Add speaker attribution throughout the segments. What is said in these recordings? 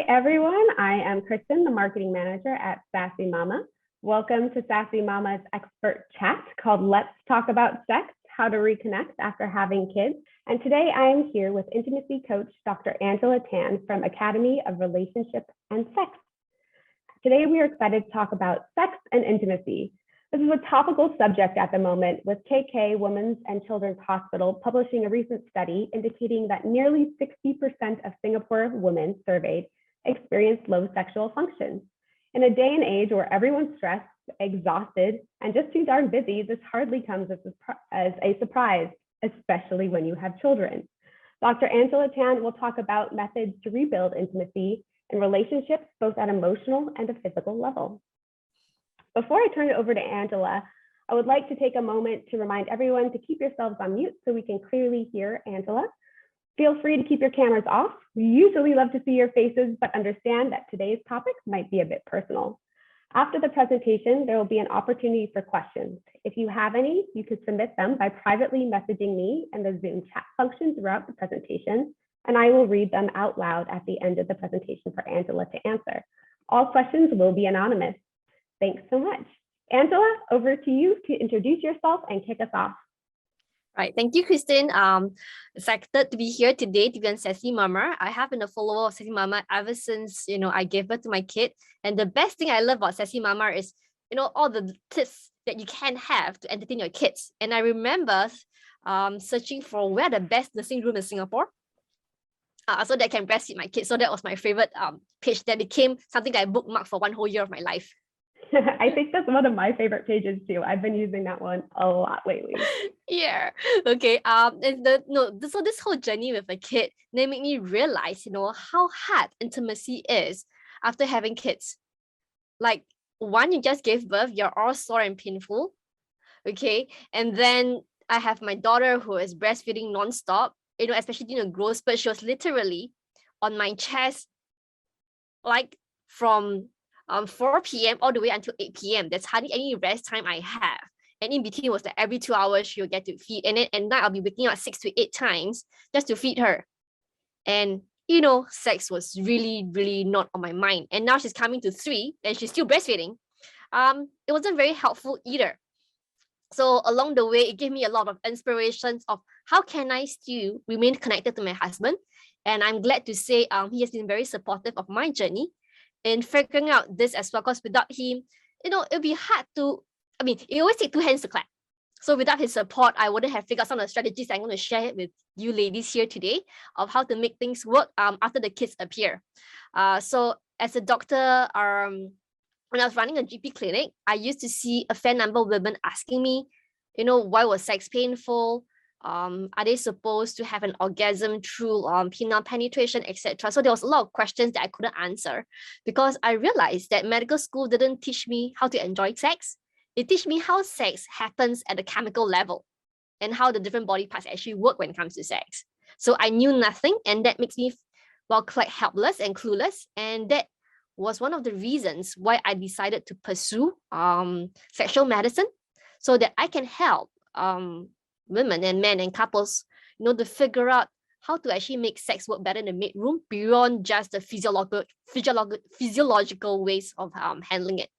Speaker 1: everyone, I am Kristen, the marketing manager at Sassy Mama. Welcome to Sassy Mama's Expert Chat called Let's Talk About Sex, How to Reconnect After Having Kids. And today I am here with intimacy coach, Dr. Angela Tan from Academy of Relationship and Sex. Today we are excited to talk about sex and intimacy. This is a topical subject at the moment, with KK Women's and Children's Hospital publishing a recent study indicating that nearly 60% of Singapore women surveyed experienced low sexual function. In a day and age where everyone's stressed, exhausted, and just too darn busy, this hardly comes as a surprise, especially when you have children. Dr. Angela Tan will talk about methods to rebuild intimacy in relationships, both at emotional and a physical level. Before I turn it over to Angela, I would like to take a moment to remind everyone to keep yourselves on mute so we can clearly hear Angela. Feel free to keep your cameras off. We usually love to see your faces, but understand that today's topic might be a bit personal. After the presentation, there will be an opportunity for questions. If you have any, you can submit them by privately messaging me in the Zoom chat function throughout the presentation, and I will read them out loud at the end of the presentation for Angela to answer. All questions will be anonymous. Thanks so much. Angela, over to you to introduce yourself and kick us off.
Speaker 2: Right. Thank you, Kristen. Excited to be here today to be on Sassy Mama. I have been a follower of Sassy Mama ever since, I gave birth to my kid. And the best thing I love about Sassy Mama is, all the tips that you can have to entertain your kids. And I remember searching for where the best nursing room in Singapore, so that I can breastfeed my kids. So that was my favorite page that became something that I bookmarked for one whole year of my life.
Speaker 1: I think that's one of my favorite pages too. I've been using that one a lot lately.
Speaker 2: Yeah. Okay. So this whole journey with a kid, they made me realize, how hard intimacy is after having kids. Like, one, you just gave birth, you're all sore and painful. Okay. And then I have my daughter who is breastfeeding nonstop, especially during a growth spurt. She was literally on my chest, like from 4 p.m. all the way until 8 p.m. There's hardly any rest time I have. And in between was like every 2 hours she'll get to feed. And then at night I'll be waking up 6 to 8 times just to feed her. And, sex was really, really not on my mind. And now she's coming to 3 and she's still breastfeeding. It wasn't very helpful either. So along the way, it gave me a lot of inspirations of how can I still remain connected to my husband. And I'm glad to say he has been very supportive of my journey in figuring out this as well, because without him, it'd be hard to, it always takes 2 hands to clap. So without his support, I wouldn't have figured out some of the strategies I'm going to share with you ladies here today of how to make things work after the kids appear. So as a doctor, when I was running a GP clinic, I used to see a fair number of women asking me, why was sex painful? Are they supposed to have an orgasm through penile penetration, etc.? So there was a lot of questions that I couldn't answer because I realized that medical school didn't teach me how to enjoy sex. It teach me how sex happens at a chemical level and how the different body parts actually work when it comes to sex. So I knew nothing, and that makes me quite helpless and clueless. And that was one of the reasons why I decided to pursue sexual medicine so that I can help women and men and couples, to figure out how to actually make sex work better in the bedroom beyond just the physiological ways of handling it.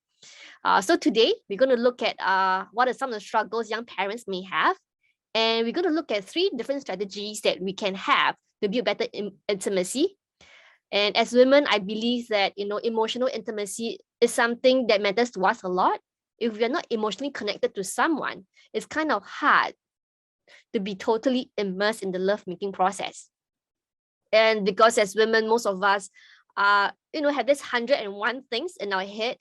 Speaker 2: So today, we're going to look at what are some of the struggles young parents may have. And we're going to look at 3 different strategies that we can have to build better intimacy. And as women, I believe that, emotional intimacy is something that matters to us a lot. If we are not emotionally connected to someone, it's kind of hard to be totally immersed in the love-making process. And because as women, most of us, have this 101 things in our head,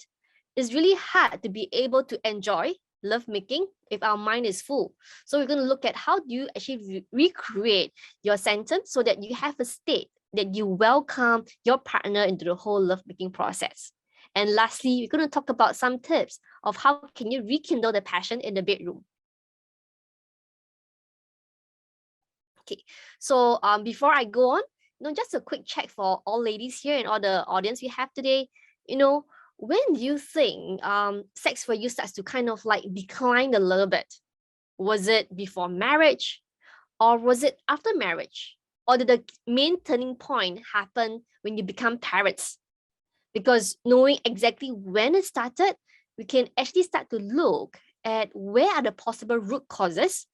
Speaker 2: it's really hard to be able to enjoy love-making if our mind is full. So we're going to look at how do you actually recreate your sanctum so that you have a state that you welcome your partner into the whole love-making process. And lastly, we're going to talk about some tips of how can you rekindle the passion in the bedroom. Okay, so before I go on, just a quick check for all ladies here and all the audience we have today. When do you think sex for you starts to kind of like decline a little bit? Was it before marriage or was it after marriage? Or did the main turning point happen when you become parents? Because knowing exactly when it started, we can actually start to look at where are the possible root causes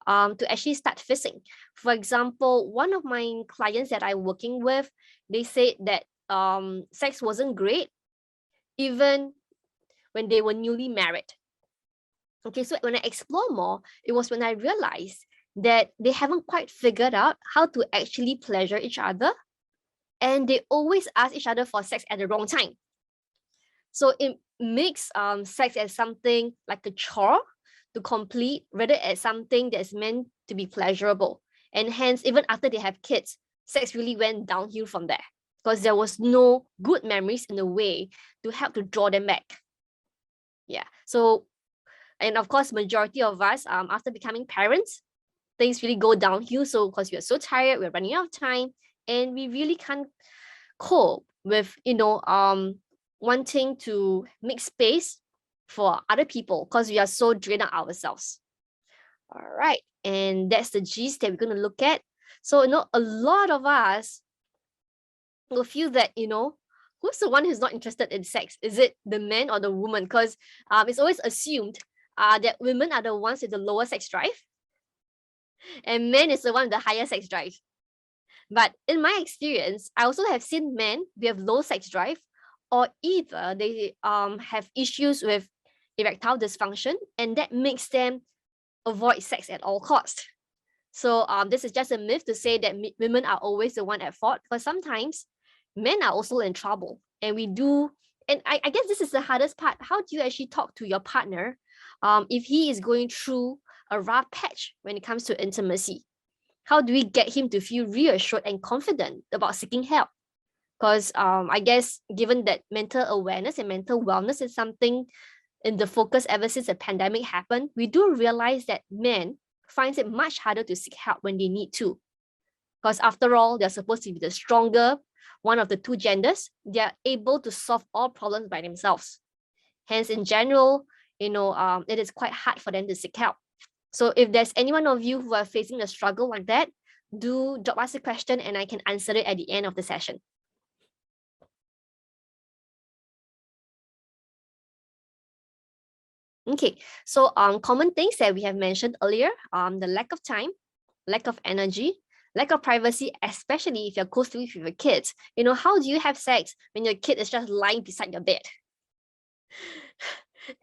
Speaker 2: to actually start fixing. For example, one of my clients that I'm working with, they said that sex wasn't great even when they were newly married. Okay, so when I explore more, it was when I realized that they haven't quite figured out how to actually pleasure each other, and they always ask each other for sex at the wrong time. So it makes sex as something like a chore to complete rather as something that's meant to be pleasurable. And hence, even after they have kids, sex really went downhill from there because there was no good memories in a way to help to draw them back. Yeah. So, and of course, majority of us, after becoming parents, things really go downhill. So because we're so tired, we're running out of time, and we really can't cope with, wanting to make space for other people because we are so drained out ourselves. All right. And that's the gist that we're going to look at. So, a lot of us will feel that, who's the one who's not interested in sex? Is it the man or the woman? Because it's always assumed that women are the ones with the lower sex drive and men is the one with the higher sex drive. But in my experience, I also have seen men who have low sex drive, or either they have issues with erectile dysfunction, and that makes them avoid sex at all costs. So this is just a myth to say that women are always the one at fault, because sometimes men are also in trouble, and we do. And I guess this is the hardest part. How do you actually talk to your partner if he is going through a rough patch when it comes to intimacy? How do we get him to feel reassured and confident about seeking help? Because I guess given that mental awareness and mental wellness is something in the focus ever since the pandemic happened, we do realize that men finds it much harder to seek help when they need to. Because after all, they're supposed to be the stronger one of the two genders. They're able to solve all problems by themselves. Hence, in general, it is quite hard for them to seek help. So if there's any one of you who are facing a struggle like that, do drop us a question and I can answer it at the end of the session. Okay, so common things that we have mentioned earlier, the lack of time, lack of energy, lack of privacy, especially if you're close to with your kids. How do you have sex when your kid is just lying beside your bed?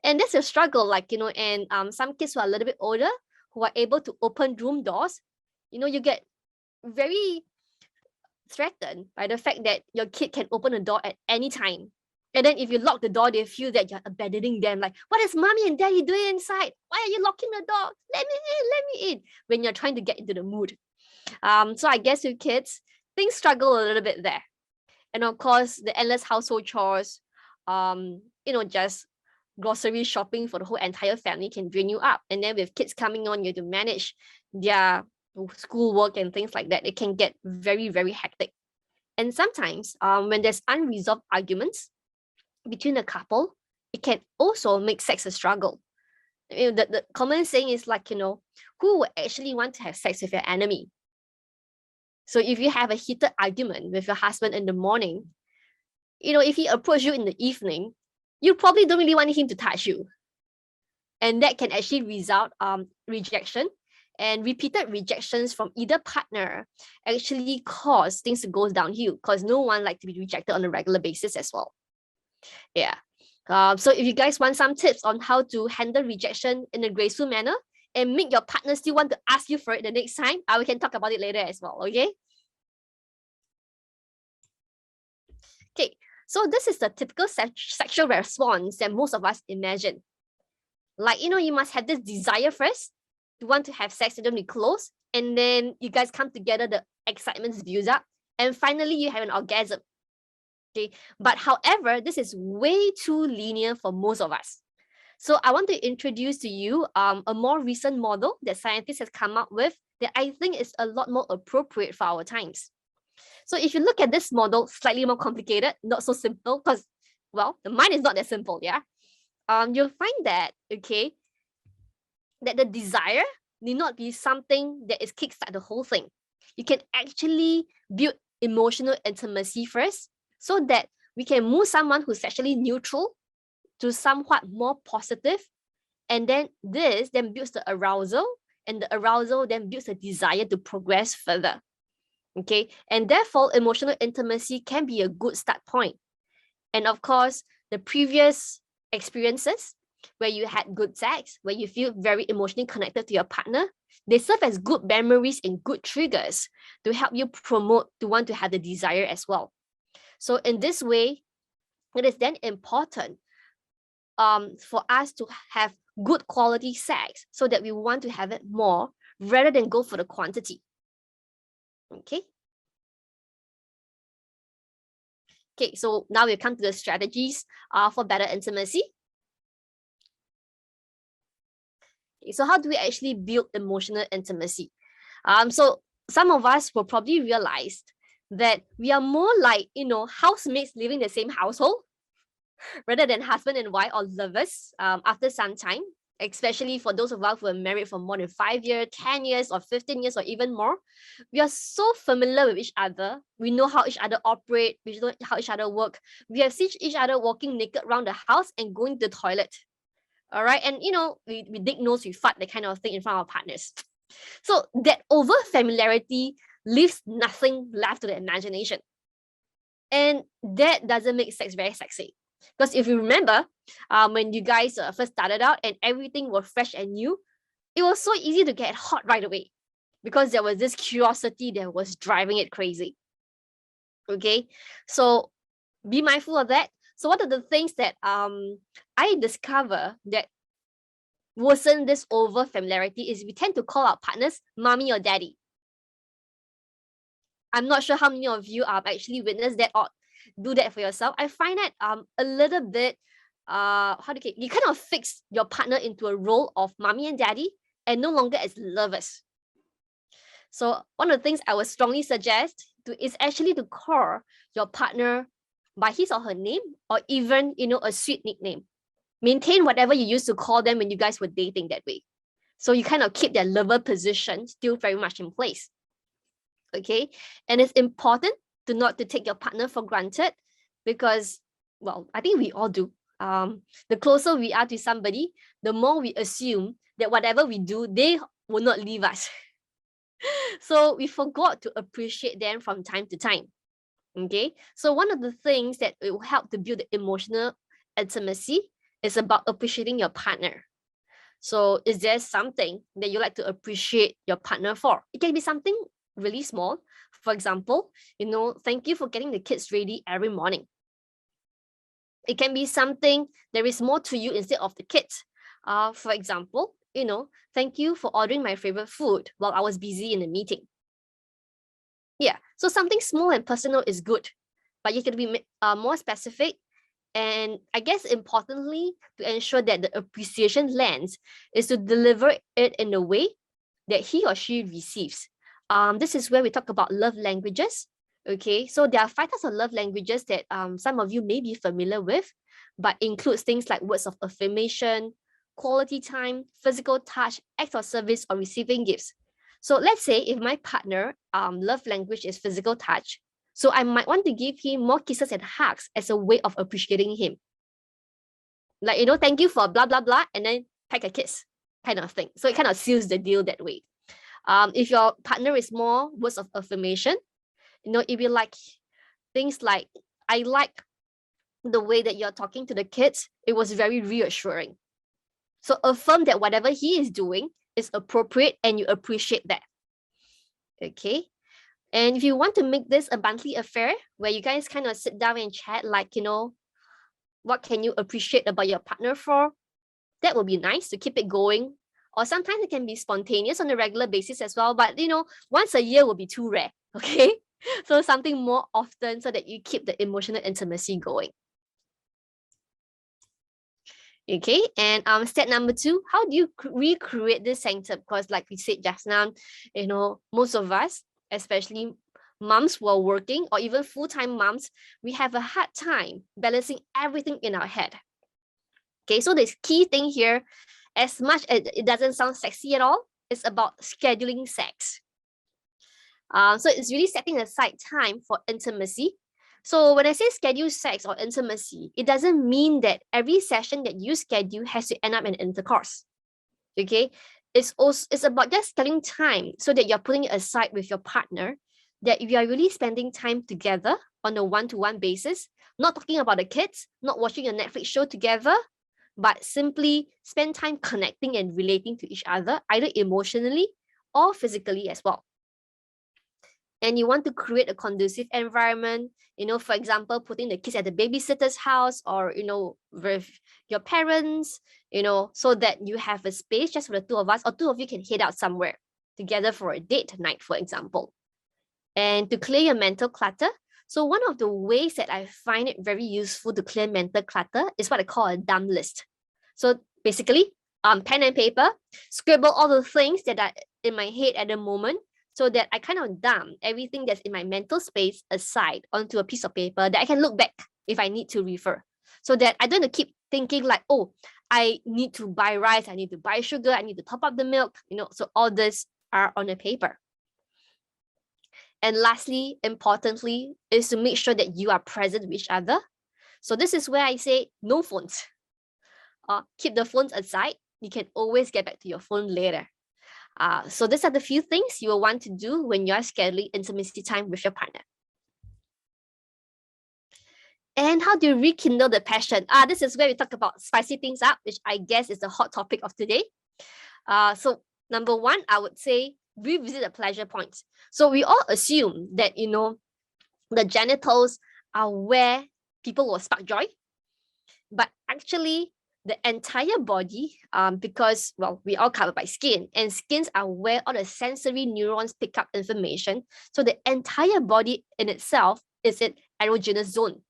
Speaker 2: And that's a struggle, and some kids who are a little bit older, who are able to open room doors, you get very threatened by the fact that your kid can open a door at any time. And then if you lock the door, they feel that you're abandoning them. Like, what is mommy and daddy doing inside? Why are you locking the door? Let me in. When you're trying to get into the mood. So I guess with kids, things struggle a little bit there. And of course, the endless household chores, just grocery shopping for the whole entire family can drain you up. And then with kids coming on, you have to manage their schoolwork and things like that. It can get very, very hectic. And sometimes when there's unresolved arguments between a couple, it can also make sex a struggle. The common saying is who would actually want to have sex with your enemy? So if you have a heated argument with your husband in the morning, if he approaches you in the evening, you probably don't really want him to touch you. And that can actually result rejection, and repeated rejections from either partner actually cause things to go downhill, because no one likes to be rejected on a regular basis as well. Yeah. So if you guys want some tips on how to handle rejection in a graceful manner and make your partner still want to ask you for it the next time, we can talk about it later as well, okay? Okay, so this is the typical sexual response that most of us imagine. Like, you must have this desire first to want to have sex, and then be close, and then you guys come together, the excitement builds up, and finally you have an orgasm. Okay, but however, this is way too linear for most of us. So I want to introduce to you a more recent model that scientists have come up with that I think is a lot more appropriate for our times. So if you look at this model, slightly more complicated, not so simple, because, well, the mind is not that simple, yeah? You'll find that, okay, that the desire need not be something that is kickstart the whole thing. you can actually build emotional intimacy first so that we can move someone who's actually neutral to somewhat more positive, and then this then builds the arousal, and the arousal then builds a desire to progress further. Okay, and therefore emotional intimacy can be a good start point. And of course, the previous experiences where you had good sex, where you feel very emotionally connected to your partner, they serve as good memories and good triggers to help you promote to want to have the desire as well. So in this way, it is then important for us to have good quality sex so that we want to have it more rather than go for the quantity. Okay. Okay, so now we come to the strategies for better intimacy. Okay, so how do we actually build emotional intimacy? So some of us will probably realize that we are more like, housemates living in the same household rather than husband and wife or lovers after some time, especially for those of us who are married for more than 5 years, 10 years, or 15 years, or even more. We are so familiar with each other. We know how each other operate. We know how each other work. We have seen each other walking naked around the house and going to the toilet. All right. And, we dig nose, we fart, that kind of thing in front of our partners. So that over familiarity leaves nothing left to the imagination. And that doesn't make sex very sexy. Because if you remember, when you guys first started out and everything was fresh and new, it was so easy to get hot right away because there was this curiosity that was driving it crazy. Okay, so be mindful of that. So what are the things that I discover that worsen this over familiarity is we tend to call our partners mommy or daddy. I'm not sure how many of you actually witnessed that or do that for yourself. I find that a little bit you kind of fix your partner into a role of mommy and daddy and no longer as lovers. So one of the things I would strongly suggest is actually to call your partner by his or her name, or even a sweet nickname. Maintain whatever you used to call them when you guys were dating that way. So you kind of keep that lover position still very much in place. Okay, and it's important to not to take your partner for granted because, well, I think we all do. The closer we are to somebody, the more we assume that whatever we do, they will not leave us. So we forgot to appreciate them from time to time. Okay, so one of the things that will help to build the emotional intimacy is about appreciating your partner. So is there something that you like to appreciate your partner for? It can be something really small. For example, thank you for getting the kids ready every morning. It can be something there is more to you instead of the kids. For example, thank you for ordering my favorite food while I was busy in a meeting. Yeah, so something small and personal is good, but you can be more specific. And I guess importantly, to ensure that the appreciation lands is to deliver it in a way that he or she receives. This is where we talk about love languages. Okay, so there are 5 types of love languages that some of you may be familiar with, but includes things like words of affirmation, quality time, physical touch, acts of service, or receiving gifts. So let's say if my partner love language is physical touch, so I might want to give him more kisses and hugs as a way of appreciating him. Like, thank you for blah, blah, blah, and then peck a kiss kind of thing. So it kind of seals the deal that way. If your partner is more words of affirmation, if you like things like, I like the way that you're talking to the kids, it was very reassuring. So affirm that whatever he is doing is appropriate and you appreciate that. Okay. And if you want to make this a monthly affair where you guys kind of sit down and chat, like, what can you appreciate about your partner for? That would be nice to keep it going. Or sometimes it can be spontaneous on a regular basis as well. But, once a year will be too rare. Okay. So something more often so that you keep the emotional intimacy going. Okay, and step number 2, how do you recreate this sanctum? Because like we said just now, most of us, especially moms who are working or even full-time moms, we have a hard time balancing everything in our head. Okay, so the key thing here, as much as it doesn't sound sexy at all, it's about scheduling sex. So it's really setting aside time for intimacy. So when I say schedule sex or intimacy, it doesn't mean that every session that you schedule has to end up in intercourse. Okay, it's about just spending time so that you're putting it aside with your partner, that you are really spending time together on a one-to-one basis, not talking about the kids, not watching a Netflix show together, but simply spend time connecting and relating to each other, either emotionally or physically as well. And you want to create a conducive environment, for example, putting the kids at the babysitter's house, or, with your parents, so that you have a space just for the two of us, or two of you can head out somewhere together for a date night, for example. And to clear your mental clutter. So one of the ways that I find it very useful to clear mental clutter is what I call a dump list. So basically, pen and paper, scribble all the things that are in my head at the moment, so that I kind of dump everything that's in my mental space aside onto a piece of paper that I can look back if I need to refer. So that I don't have to keep thinking like, oh, I need to buy rice, I need to buy sugar, I need to top up the milk, so all this are on a paper. And lastly, importantly, is to make sure that you are present with each other. So this is where I say no phones. Keep the phones aside. You can always get back to your phone later. So these are the few things you will want to do when you're scheduling intimacy time with your partner. And how do you rekindle the passion? This is where we talk about spicy things up, which I guess is the hot topic of today. So number one, I would say revisit the pleasure points. So we all assume that, the genitals are where people will spark joy. But actually, the entire body, because, well, we all covered by skin, and skins are where all the sensory neurons pick up information. So the entire body in itself is an erogenous zone.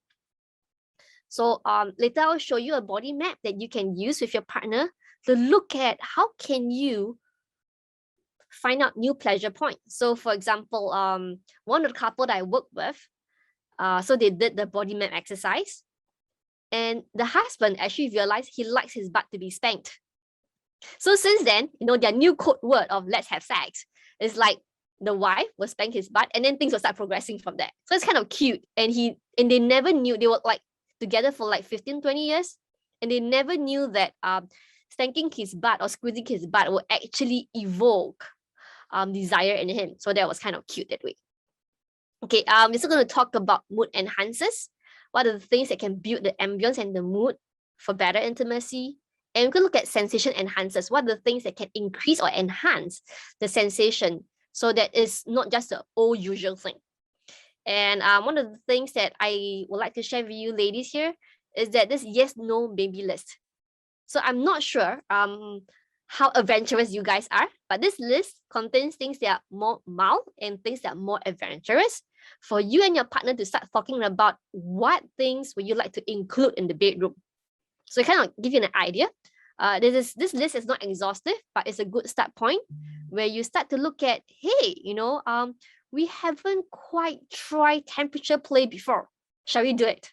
Speaker 2: So later I'll show you a body map that you can use with your partner to look at how can you find out new pleasure points. So for example, one of the couple that I work with, so they did the body map exercise, and the husband actually realized he likes his butt to be spanked. So since then, their new code word of let's have sex is like the wife will spank his butt, and then things will start progressing from there. So it's kind of cute. And they never knew, they were like together for like 15, 20 years, and they never knew that spanking his butt or squeezing his butt will actually evoke desire in him. So that was kind of cute that way. Okay, we're still going to talk about mood enhancers. What are the things that can build the ambience and the mood for better intimacy? And we're going to look at sensation enhancers. What are the things that can increase or enhance the sensation, so that it's not just the old usual thing? And one of the things that I would like to share with you ladies here is that this yes, no, baby list. So I'm not sure how adventurous you guys are, but this list contains things that are more mild and things that are more adventurous for you and your partner to start talking about what things would you like to include in the bedroom. So kind of give you an idea. This list is not exhaustive, but it's a good start point where you start to look at, hey, we haven't quite tried temperature play before. Shall we do it?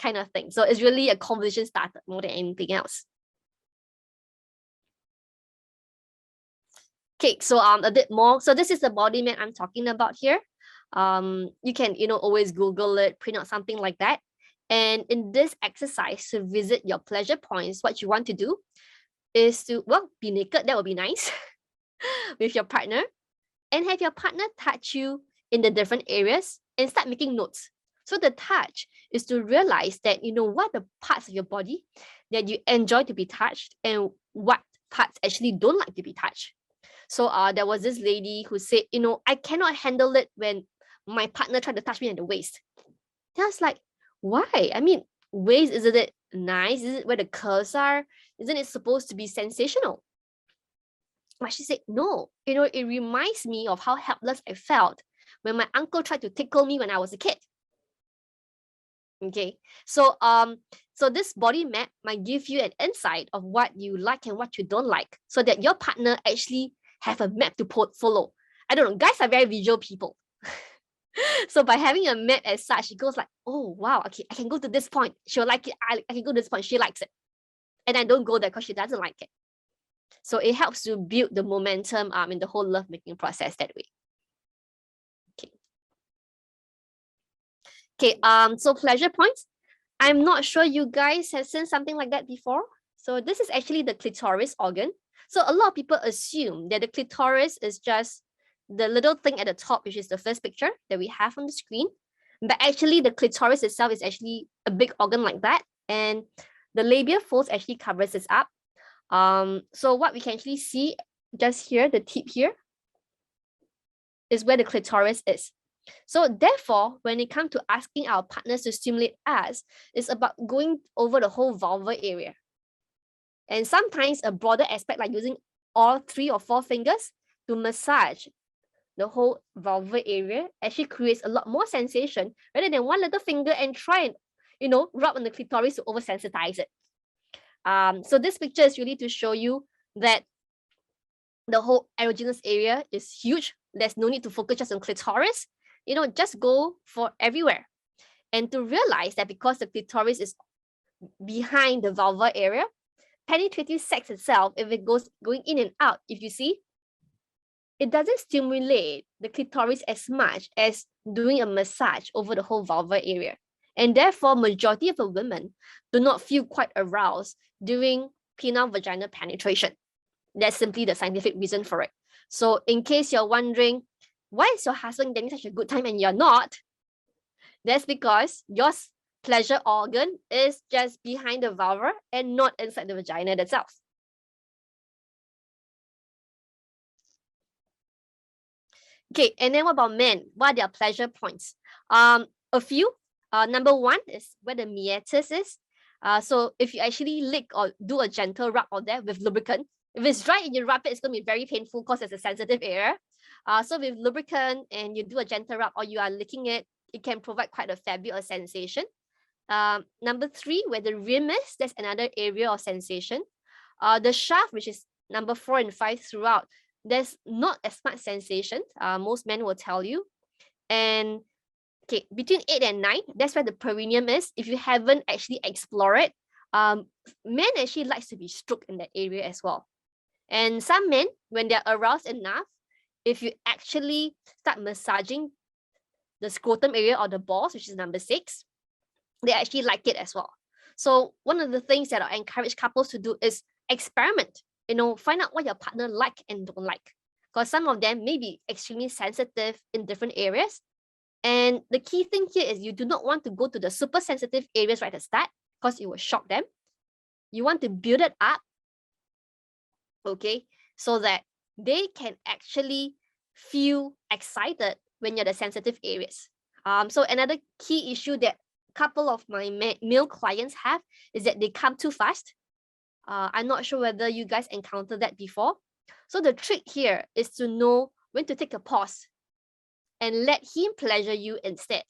Speaker 2: Kind of thing. So it's really a conversation starter more than anything else. Okay, so a bit more. So this is the body map I'm talking about here. You can, always Google it, print out something like that. And in this exercise to visit your pleasure points, what you want to do is to, well, be naked. That would be nice with your partner, and have your partner touch you in the different areas and start making notes. So the touch is to realize that, what the parts of your body that you enjoy to be touched and what parts actually don't like to be touched. So there was this lady who said, I cannot handle it when my partner tried to touch me at the waist. And I was like, why? I mean, waist, isn't it nice? Is it where the curves are? Isn't it supposed to be sensational? But she said, no, it reminds me of how helpless I felt when my uncle tried to tickle me when I was a kid. Okay, so this body map might give you an insight of what you like and what you don't like, so that your partner actually have a map to follow. I don't know, guys are very visual people. So by having a map as such, it goes like, oh wow, okay, I can go to this point, she'll like it. I can go to this point, she likes it, and I don't go there because she doesn't like it. So it helps to build the momentum in the whole lovemaking process that way. Okay, so pleasure points. I'm not sure you guys have seen something like that before. So this is actually the clitoris organ. So a lot of people assume that the clitoris is just the little thing at the top, which is the first picture that we have on the screen. But actually the clitoris itself is actually a big organ like that. And the labia folds actually covers this up. So what we can actually see just here, the tip here, is where the clitoris is. So therefore, when it comes to asking our partners to stimulate us, it's about going over the whole vulvar area. And sometimes a broader aspect like using all 3 or 4 fingers to massage the whole vulvar area actually creates a lot more sensation rather than one little finger and try and, rub on the clitoris to oversensitize it. So this picture is really to show you that the whole erogenous area is huge. There's no need to focus just on clitoris. Just go for everywhere. And to realize that because the clitoris is behind the vulvar area, penetrative sex itself, if it goes going in and out, if you see, it doesn't stimulate the clitoris as much as doing a massage over the whole vulvar area. And therefore, majority of the women do not feel quite aroused during penile vaginal penetration. That's simply the scientific reason for it. So in case you're wondering, why is your husband getting such a good time and you're not? That's because your pleasure organ is just behind the vulva and not inside the vagina itself. Okay, and then what about men? What are their pleasure points? A few. Number 1 is where the meatus is. So if you actually lick or do a gentle rub on there with lubricant, if it's dry and you rub it, it's going to be very painful because it's a sensitive area. So with lubricant and you do a gentle rub or you are licking it, it can provide quite a fabulous sensation. Number 3, where the rim is, that's another area of sensation. The shaft, which is number 4 and 5 throughout, there's not as much sensation. Most men will tell you. And okay, between 8 and 9, that's where the perineum is. If you haven't actually explored it, men actually likes to be stroked in that area as well. And some men, when they're aroused enough, if you actually start massaging the scrotum area or the balls, which is number 6, they actually like it as well. So one of the things that I encourage couples to do is experiment. Find out what your partner like and don't like. Because some of them may be extremely sensitive in different areas. And the key thing here is you do not want to go to the super sensitive areas right at the start because it will shock them. You want to build it up, okay, so that they can actually feel excited when you're the sensitive areas. So another key issue that a couple of my male clients have is that they come too fast. I'm not sure whether you guys encountered that before. So the trick here is to know when to take a pause and let him pleasure you instead.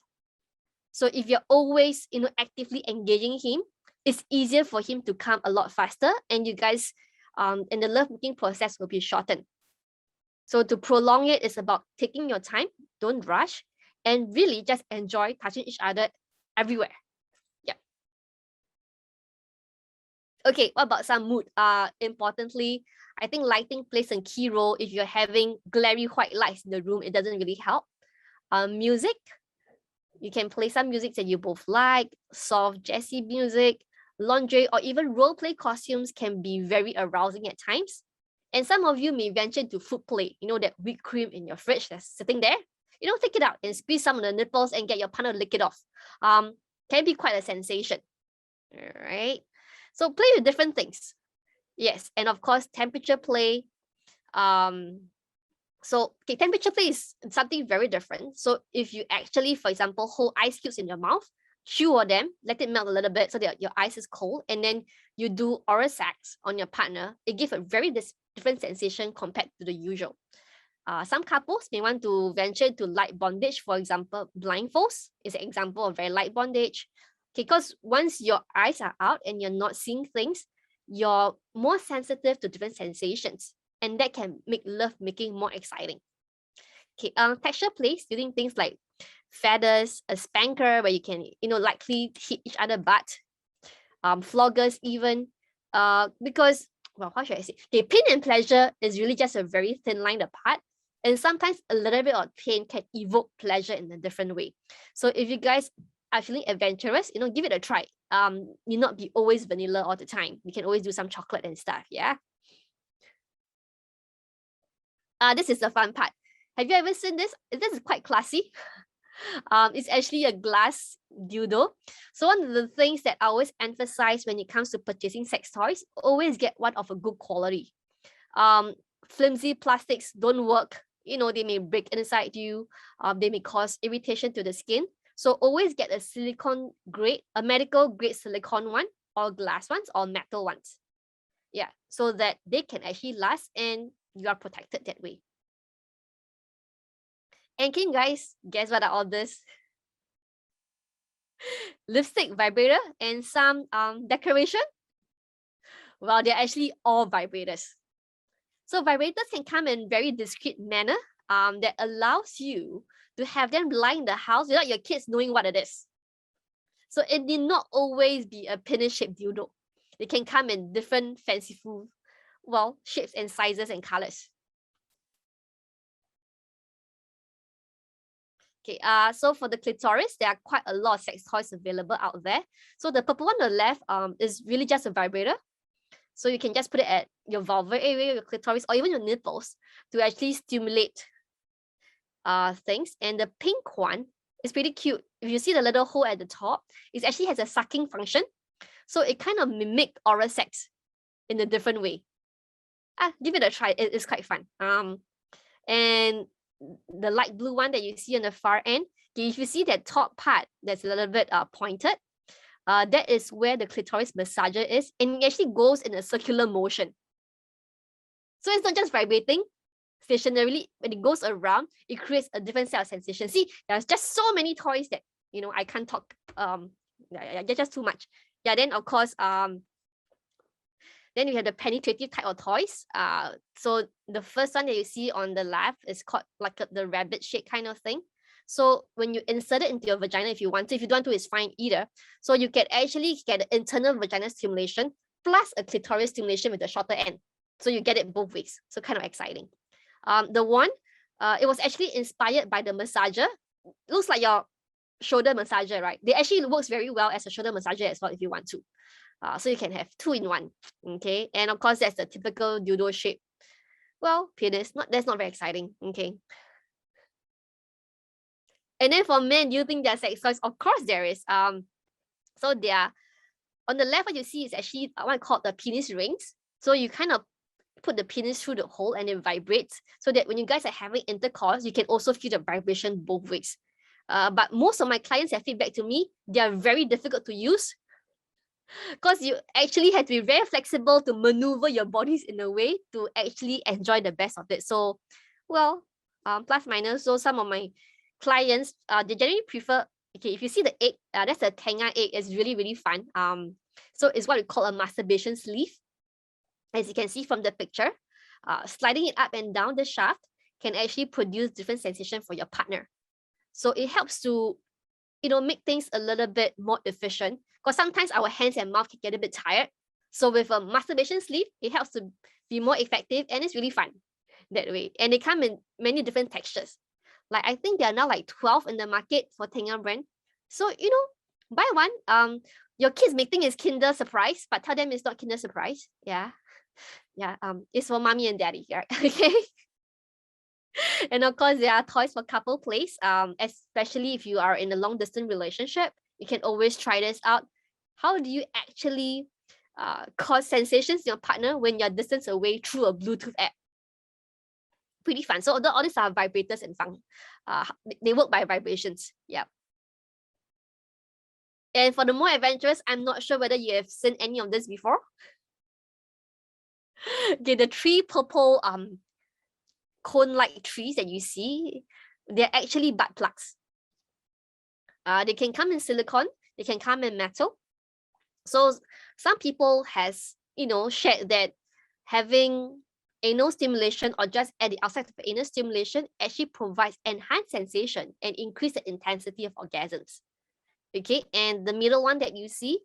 Speaker 2: So if you're always, actively engaging him, it's easier for him to come a lot faster and you guys, and the lovemaking process will be shortened. So to prolong it is about taking your time, don't rush, and really just enjoy touching each other everywhere. Yeah. Okay, what about some mood? Importantly, I think lighting plays a key role. If you're having glary white lights in the room, it doesn't really help. Music, you can play some music that you both like, soft jazzy music, lingerie, or even role play costumes can be very arousing at times. And some of you may venture into food play, that whipped cream in your fridge that's sitting there. Take it out and squeeze some of the nipples and get your partner to lick it off. Can be quite a sensation. All right. So play with different things. Yes, and of course, temperature play. So temperature play is something very different. So if you actually, for example, hold ice cubes in your mouth, chew on them, let it melt a little bit so that your ice is cold, and then you do oral sex on your partner, it gives a very different sensation compared to the usual. Some couples may want to venture to light bondage. For example, blindfolds is an example of very light bondage. Because once your eyes are out and you're not seeing things, you're more sensitive to different sensations, and that can make love making more exciting. Texture plays, doing things like feathers, a spanker where you can, lightly hit each other butt, floggers even, because, well, how should I say? Pain and pleasure is really just a very thin line apart, and sometimes a little bit of pain can evoke pleasure in a different way. So if you guys are feeling adventurous, give it a try. Need not be always vanilla all the time. You can always do some chocolate and stuff. Yeah. This is the fun part. Have you ever seen this? This is quite classy. It's actually a glass dildo. So one of the things that I always emphasize when it comes to purchasing sex toys, always get one of a good quality. Flimsy plastics don't work. They may break inside you. They may cause irritation to the skin. So always get a silicone grade, a medical grade silicone one, or glass ones, or metal ones. Yeah, so that they can actually last and you are protected that way. And can you guys guess what are all this? Lipstick, vibrator, and some decoration? Well, they're actually all vibrators. So vibrators can come in very discreet manner that allows you to have them lie in the house without your kids knowing what it is. So it need not always be a penis-shaped dildo. They can come in different fanciful, shapes and sizes and colors. Okay, so for the clitoris, there are quite a lot of sex toys available out there. So the purple one on the left is really just a vibrator. So you can just put it at your vulva area, your clitoris, or even your nipples to actually stimulate things. And the pink one is pretty cute. If you see the little hole at the top, it actually has a sucking function. So it kind of mimic oral sex in a different way. Give it a try. It's quite fun. And the light blue one that you see on the far end, okay, if you see that top part that's a little bit pointed, that is where the clitoris massager is, and it actually goes in a circular motion. So it's not just vibrating stationarily. When it goes around, it creates a different set of sensations. See, there's just so many toys that I can't talk. Just too much. Yeah. Then of course, then we have the penetrative type of toys. So the first one that you see on the left is called like the rabbit shape kind of thing. So when you insert it into your vagina, if you want to, if you don't want to, it's fine either. So you can actually get an internal vagina stimulation plus a clitoris stimulation with the shorter end. So you get it both ways. So kind of exciting. The one, it was actually inspired by the massager. Looks like your shoulder massager, right? They actually works very well as a shoulder massager as well if you want to. So you can have 2 in 1. Okay, and of course that's the typical dildo shape. Well, penis, that's not very exciting. Okay. And then for men, do you think there's sex toys? Of course there is. So they are on the left. What you see is actually what called the penis rings. So you kind of put the penis through the hole and it vibrates, so that when you guys are having intercourse, you can also feel the vibration both ways. But most of my clients have feedback to me, they are very difficult to use because you actually have to be very flexible to maneuver your bodies in a way to actually enjoy the best of it. So, plus minus. So some of my clients, they generally prefer, okay, if you see the egg, that's a tanga egg. It's really, really fun. So it's what we call a masturbation sleeve. As you can see from the picture, sliding it up and down the shaft can actually produce different sensation for your partner. So it helps to, make things a little bit more efficient, because sometimes our hands and mouth can get a bit tired. So with a masturbation sleeve, it helps to be more effective, and it's really fun that way. And they come in many different textures. Like I think there are now like 12 in the market for Tenga brand. So, buy one. Your kids may think it's Kinder Surprise, but tell them it's not Kinder Surprise. Yeah. It's for mommy and daddy, right? Okay. And of course, there are toys for couple plays. Especially if you are in a long distance relationship, you can always try this out. How do you actually cause sensations in your partner when you're distance away through a Bluetooth app? Pretty fun. So all these are vibrators and they work by vibrations. Yeah. And for the more adventurous, I'm not sure whether you have seen any of this before. Okay, the 3 purple cone-like trees that you see, they're actually butt plugs. They can come in silicone, they can come in metal. So some people has, shared that having anal stimulation or just at the outside of anal stimulation actually provides enhanced sensation and increase the intensity of orgasms. Okay, and the middle one that you see,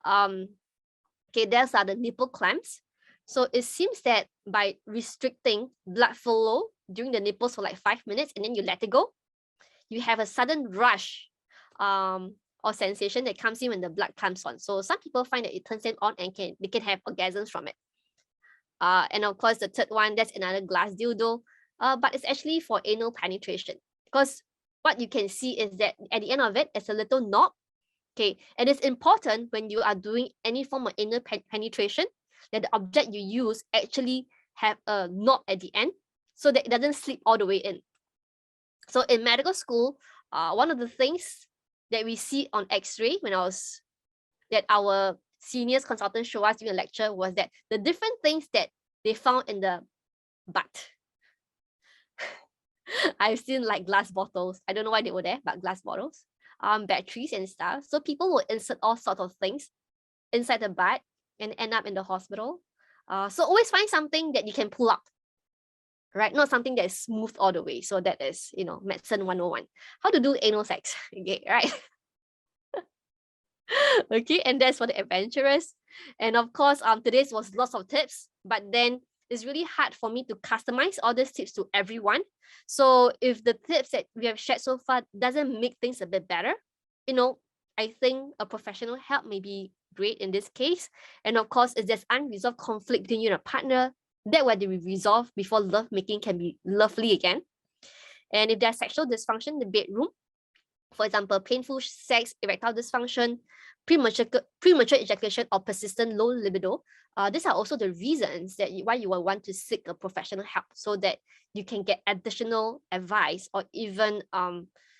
Speaker 2: okay, those are the nipple clamps. So it seems that by restricting blood flow during the nipples for like 5 minutes and then you let it go, you have a sudden rush of or sensation that comes in when the blood comes on. So some people find that it turns them on and they can have orgasms from it. And of course, the third one, that's another glass dildo, but it's actually for anal penetration, because what you can see is that at the end of it, it's a little knob. Okay, and it's important when you are doing any form of anal penetration that the object you use actually have a knob at the end so that it doesn't slip all the way in. So in medical school, one of the things that we see on X-ray that our seniors consultants show us during a lecture was that the different things that they found in the butt. I've seen like glass bottles. I don't know why they were there, but glass bottles, batteries and stuff. So people will insert all sorts of things inside the butt and end up in the hospital. So always find something that you can pull out, right? Not something that is smooth all the way. So that is, medicine 101. How to do anal sex, okay, right? Okay, and that's for the adventurous. And of course, today's was lots of tips, but then it's really hard for me to customize all these tips to everyone. So if the tips that we have shared so far doesn't make things a bit better, I think a professional help may be great in this case. And of course, if there's unresolved conflict between you and a partner, that way they will resolve before love making can be lovely again. And if there's sexual dysfunction in the bedroom, for example, painful sex, erectile dysfunction, premature ejaculation, or persistent low libido, these are also the reasons why you will want to seek a professional help, so that you can get additional advice or even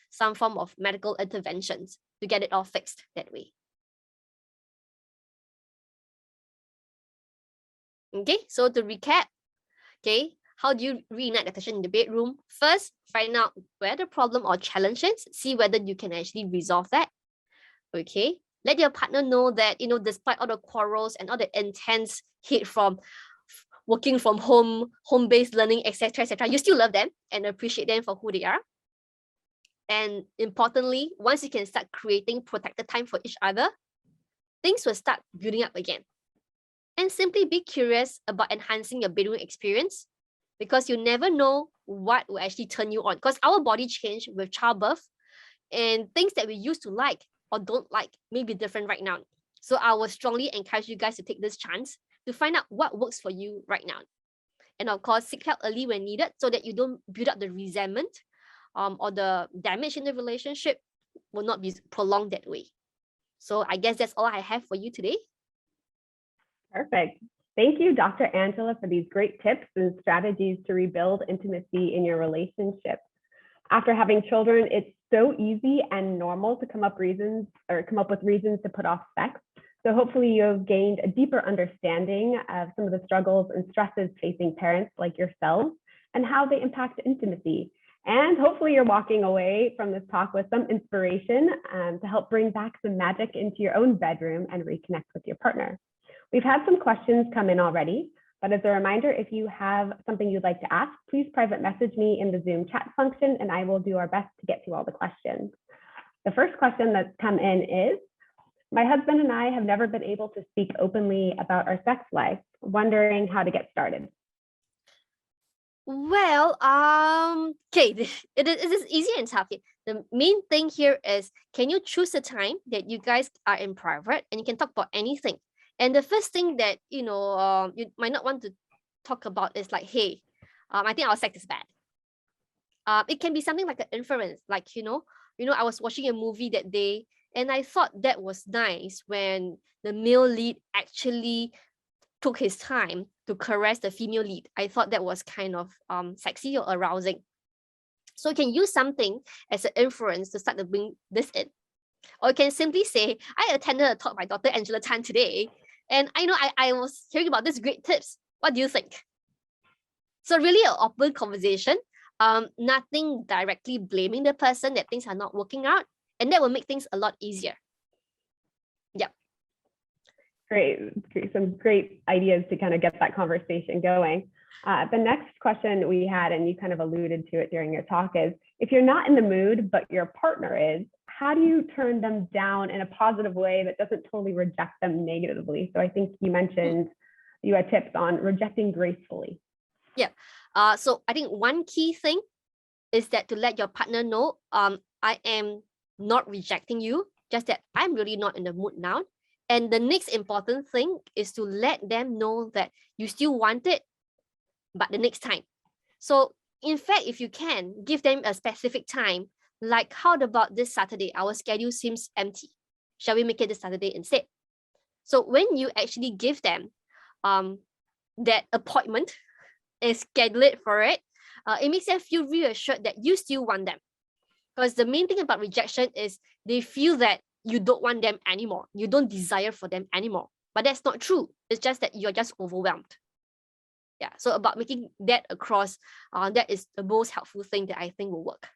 Speaker 2: some form of medical interventions to get it all fixed that way. Okay, so to recap, okay, how do you reignite the tension in the bedroom? First, find out where the problem or challenge is, see whether you can actually resolve that. Okay, let your partner know that, despite all the quarrels and all the intense hate from working from home, home-based learning, etc., you still love them and appreciate them for who they are. And importantly, once you can start creating protected time for each other, things will start building up again. And simply be curious about enhancing your bedroom experience, because you never know what will actually turn you on, because our body change with childbirth, and things that we used to like or don't like may be different right now. So I will strongly encourage you guys to take this chance to find out what works for you right now. And of course, seek help early when needed, so that you don't build up the resentment or the damage in the relationship will not be prolonged that way. So I guess that's all I have for you today.
Speaker 1: Perfect. Thank you, Dr. Angela, for these great tips and strategies to rebuild intimacy in your relationship. After having children, it's so easy and normal to come up with reasons to put off sex. So hopefully you've gained a deeper understanding of some of the struggles and stresses facing parents like yourselves and how they impact intimacy. And hopefully you're walking away from this talk with some inspiration to help bring back some magic into your own bedroom and reconnect with your partner. We've had some questions come in already, but as a reminder, if you have something you'd like to ask, please private message me in the Zoom chat function, and I will do our best to get to all the questions. The first question that's come in is, my husband and I have never been able to speak openly about our sex life, wondering how to get started.
Speaker 2: Well, okay, it is easy and tough. The main thing here is, can you choose a time that you guys are in private and you can talk about anything? And the first thing that, you might not want to talk about is like, hey, I think our sex is bad. It can be something like an inference, like, I was watching a movie that day and I thought that was nice when the male lead actually took his time to caress the female lead. I thought that was kind of sexy or arousing. So you can use something as an inference to start to bring this in. Or you can simply say, I attended a talk by Dr. Angela Tan today, and I was hearing about these great tips. What do you think? So really an open conversation, nothing directly blaming the person that things are not working out, and that will make things a lot easier. Yep.
Speaker 1: Great. Some great ideas to kind of get that conversation going. The next question we had, and you kind of alluded to it during your talk, is if you're not in the mood, but your partner is, how do you turn them down in a positive way that doesn't totally reject them negatively? So I think you mentioned you had tips on rejecting gracefully.
Speaker 2: Yeah. So I think one key thing is that to let your partner know, I am not rejecting you. just that I'm really not in the mood now. And the next important thing is to let them know that you still want it, but the next time. So in fact, if you can, give them a specific time, like how about this Saturday? Our schedule seems empty. Shall we make it this Saturday instead? So when you actually give them that appointment and schedule it for it, it makes them feel reassured that you still want them. Because the main thing about rejection is they feel that you don't want them anymore. You don't desire for them anymore. But that's not true. It's just that you're just overwhelmed. Yeah. So about making that across, that is the most helpful thing that I think will work.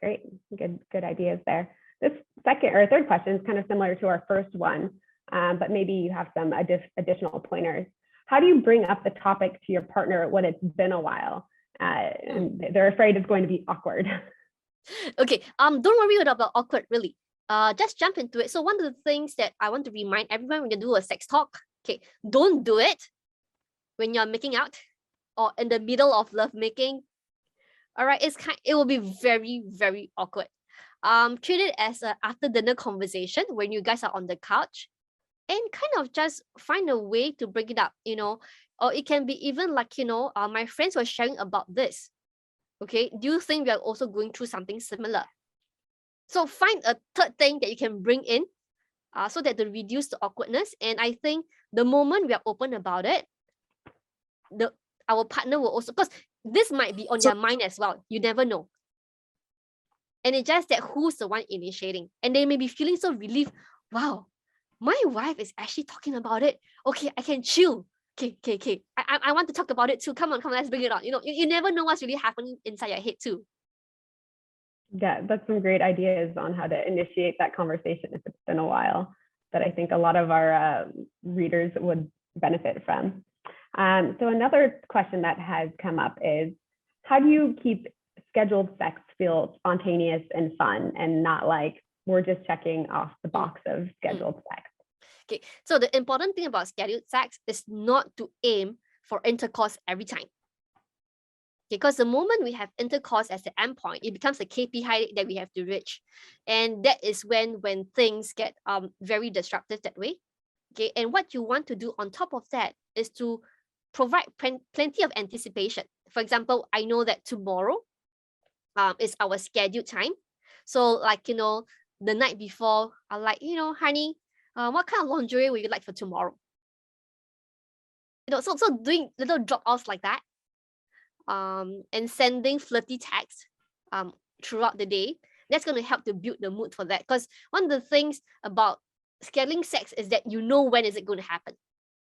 Speaker 1: Great. Good ideas there. This second or third question is kind of similar to our first one, but maybe you have some additional pointers. How do you bring up the topic to your partner when it's been a while and they're afraid it's going to be awkward?
Speaker 2: Okay, don't worry about awkward, really. Just jump into it. So one of the things that I want to remind everyone when you do a sex talk, okay, don't do it when you're making out or in the middle of love making. All right, it will be very, very awkward. Treat it as a after dinner conversation when you guys are on the couch, and kind of just find a way to bring it up, or it can be even like, my friends were sharing about this. Okay, do you think we are also going through something similar? So find a third thing that you can bring in so that to reduce the awkwardness. And I think the moment we are open about it, our partner will also, because this might be on their mind as well. You never know. And it's just that who's the one initiating. And they may be feeling so relieved. Wow, my wife is actually talking about it. Okay, I can chill. Okay. I want to talk about it too. Come on, let's bring it on. You never know what's really happening inside your head too.
Speaker 1: Yeah, that's some great ideas on how to initiate that conversation if it's been a while that I think a lot of our readers would benefit from. So another question that has come up is, how do you keep scheduled sex feel spontaneous and fun and not like we're just checking off the box of scheduled sex?
Speaker 2: Okay, so the important thing about scheduled sex is not to aim for intercourse every time. Because the moment we have intercourse as the endpoint, it becomes a KPI that we have to reach. And that is when things get very disruptive that way. Okay, and what you want to do on top of that is to provide plenty of anticipation. For example, I know that tomorrow is our scheduled time. So like, the night before, I'm like, honey, what kind of lingerie would you like for tomorrow? So doing little drop-offs like that, and sending flirty texts throughout the day, that's going to help to build the mood for that. Because one of the things about scheduling sex is that you know when is it going to happen.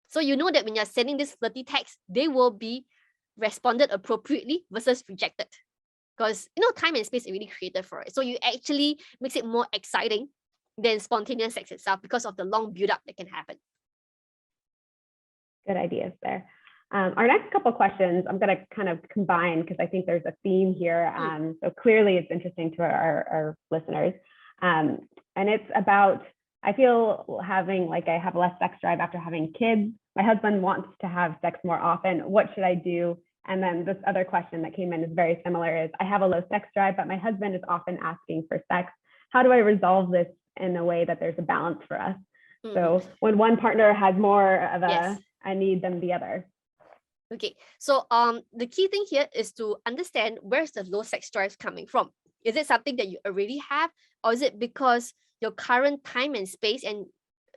Speaker 2: So you know that when you're sending this flirty text, they will be responded appropriately versus rejected. Because time and space are really created for it. So you actually makes it more exciting than spontaneous sex itself because of the long build-up that can happen.
Speaker 1: Good ideas there. Our next couple of questions, I'm going to kind of combine because I think there's a theme here. So clearly it's interesting to our listeners. And it's about, I feel I have less sex drive after having kids. My husband wants to have sex more often. What should I do? And then this other question that came in is very similar, is I have a low sex drive, but my husband is often asking for sex. How do I resolve this in a way that there's a balance for us? So when one partner has more of a need than the other.
Speaker 2: Okay, so the key thing here is to understand where's the low sex drive coming from. Is it something that you already have, or is it because your current time and space and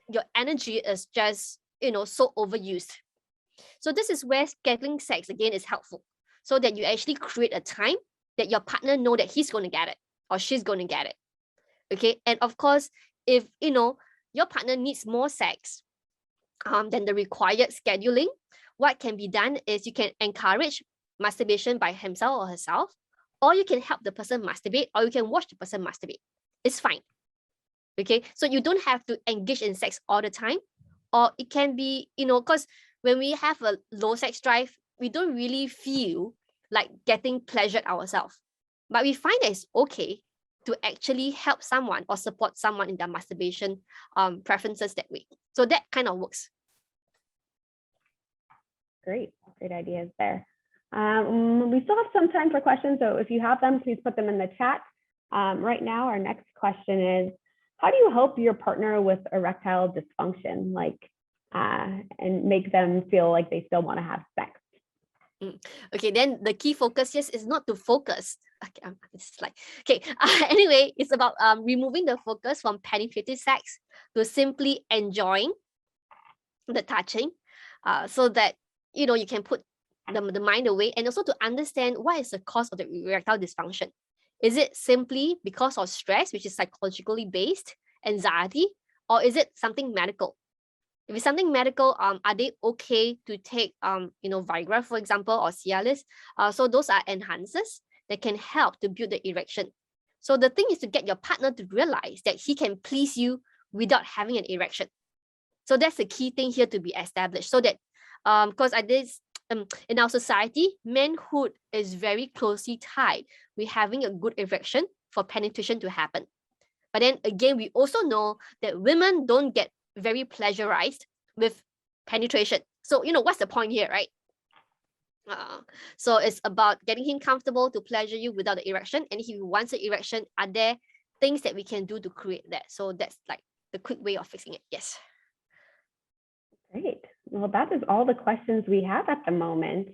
Speaker 2: your energy is just so overused? So this is where scheduling sex again is helpful, so that you actually create a time that your partner know that he's going to get it or she's going to get it. Okay, and of course, if your partner needs more sex than the required scheduling, what can be done is you can encourage masturbation by himself or herself, or you can help the person masturbate, or you can watch the person masturbate. It's fine. Okay, so you don't have to engage in sex all the time, or it can be, because when we have a low sex drive, we don't really feel like getting pleasured ourselves. But we find that it's okay to actually help someone or support someone in their masturbation preferences that way. So that kind of works.
Speaker 1: Great ideas there. We still have some time for questions, so if you have them, please put them in the chat. Right now, our next question is, how do you help your partner with erectile dysfunction, and make them feel like they still want to have sex?
Speaker 2: Okay, then the key focus, yes, is not to focus. Okay, it's like, okay, anyway, it's about removing the focus from penetrative sex to simply enjoying the touching, so that, you can put the mind away, and also to understand what is the cause of the erectile dysfunction. Is it simply because of stress, which is psychologically based, anxiety, or is it something medical? If it's something medical, are they okay to take, Viagra, for example, or Cialis? So those are enhancers that can help to build the erection. So the thing is to get your partner to realize that he can please you without having an erection. So that's the key thing here to be established. So that, because in our society, manhood is very closely tied with having a good erection for penetration to happen. But then again, we also know that women don't get very pleasurized with penetration. So, what's the point here, right? So it's about getting him comfortable to pleasure you without the erection. And if he wants an erection, are there things that we can do to create that? So that's like the quick way of fixing it. Yes.
Speaker 1: Great. Well, that is all the questions we have at the moment.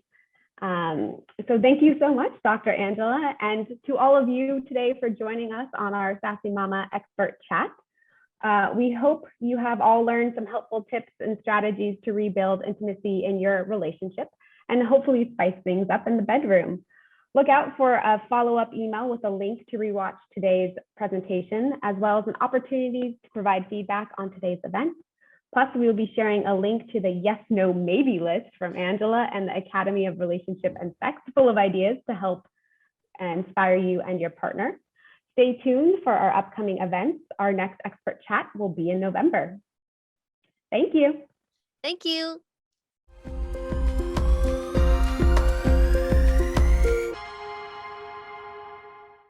Speaker 1: So thank you so much, Dr. Angela, and to all of you today for joining us on our Sassy Mama Expert Chat. We hope you have all learned some helpful tips and strategies to rebuild intimacy in your relationship and hopefully spice things up in the bedroom. Look out for a follow-up email with a link to rewatch today's presentation, as well as an opportunity to provide feedback on today's event. Plus, we will be sharing a link to the yes, no, maybe list from Angela and the Academy of Relationship and Sex, full of ideas to help inspire you and your partner. Stay tuned for our upcoming events. Our next expert chat will be in November. Thank you.
Speaker 2: Thank you.